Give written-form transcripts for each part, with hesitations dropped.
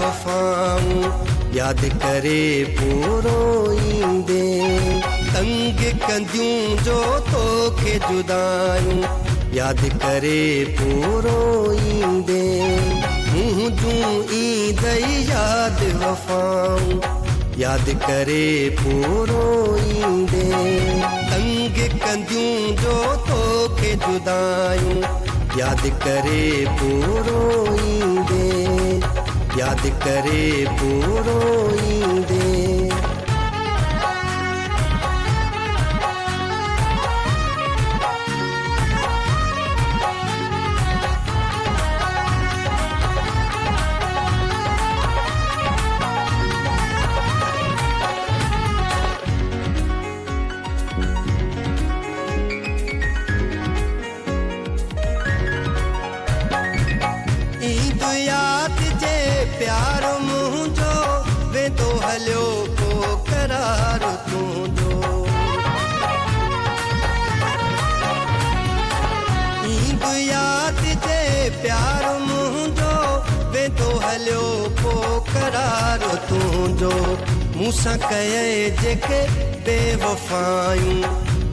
बेवफाऊं याद करे पूरो ईंदे तंग कंदियूं जो तोखे जुदायूं याद करे पूरो ईंदे मुंहुं जूं ईंदई याद वफाऊं याद करे पूरो ईंदे तंग कंदियूं जो तोखे जुदायूं याद करे पूरो ईंदे याद करे पूरो ईंदे प्यार मुंहिंजो वेंदो हलियो को करार तुंहिंजो ईंद याद जे प्यार मुंहिंजो वेंदो हलियो को करार तुंहिंजो मूंसां कये जेके बेवफायूं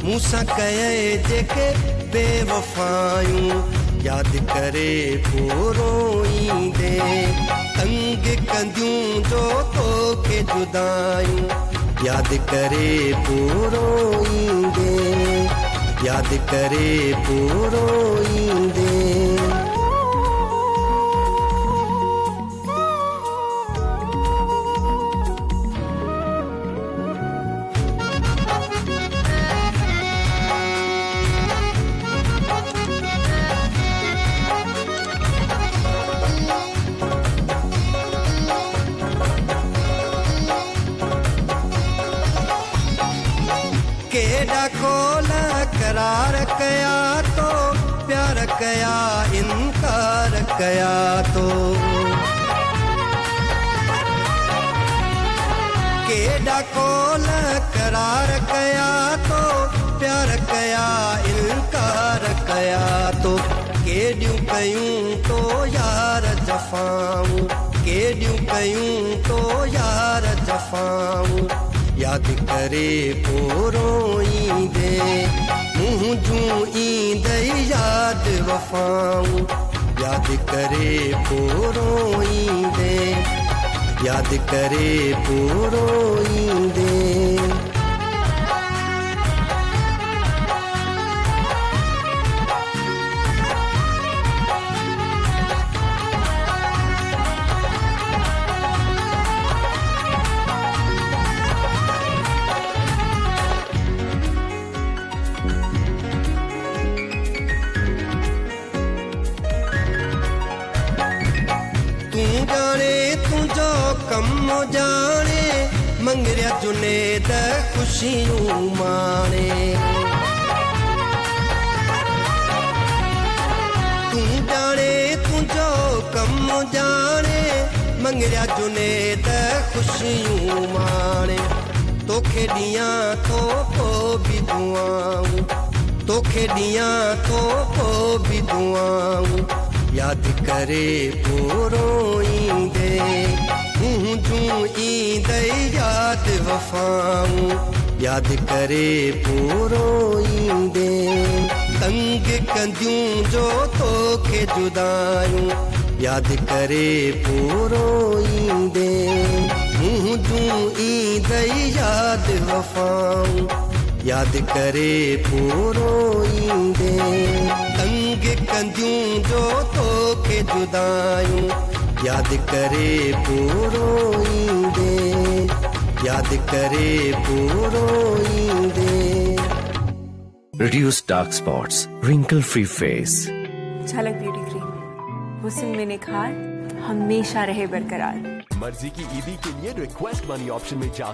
मूंसां कये जेके बेवफायूं याद करे पूरो ईंदे तंग कंदियूं जो तोखे जुदायूं याद करे पूरो ईंदे याद करे पूरो ईंदे केड़ा खोला करार कया तो प्यार कया इनकार कया तो केड़ा खोला करार कया तो प्यार कया इनकार कया तो केड़ियूं कयूं तो यार जफ़ाऊं केड़ियूं कयूं तो यार जफ़ाऊं याद करे पूरो ईंदे मुंहुं जूं ईंदई याद वफाऊं याद करे पूरो ईंदे याद करे पूरो ईंदे कम जाने मंगरिया जुनेद खुशियों माने तू जाने तुझो कम जाने मंगरिया जुनेद खुशियों माने तोखे ॾियां तो को भी दुआऊं तोखे ॾियां तो को भी दुआऊं याद करे पूरो ईंदे मुंहुं जूं ईंदई याद वफाऊं याद करे पूरो ईंदे तंग कंदियूं जो तोखे जुदायूं याद करे पूरो ईंदे मुंहुं जूं ईंदई याद वफाऊं याद करे पूरो ईंदे तंग कंदियूं जो तोखे जुदायूं याद करे पूरो ईंदे याद करे पूरो ईंदे Reduce dark spots, wrinkle-free face. झलक ब्यूटी क्रीम हुस्न में निखार हमेशा रहे बरकरार। मर्जी की ईदी के लिए रिक्वेस्ट मनी ऑप्शन में जा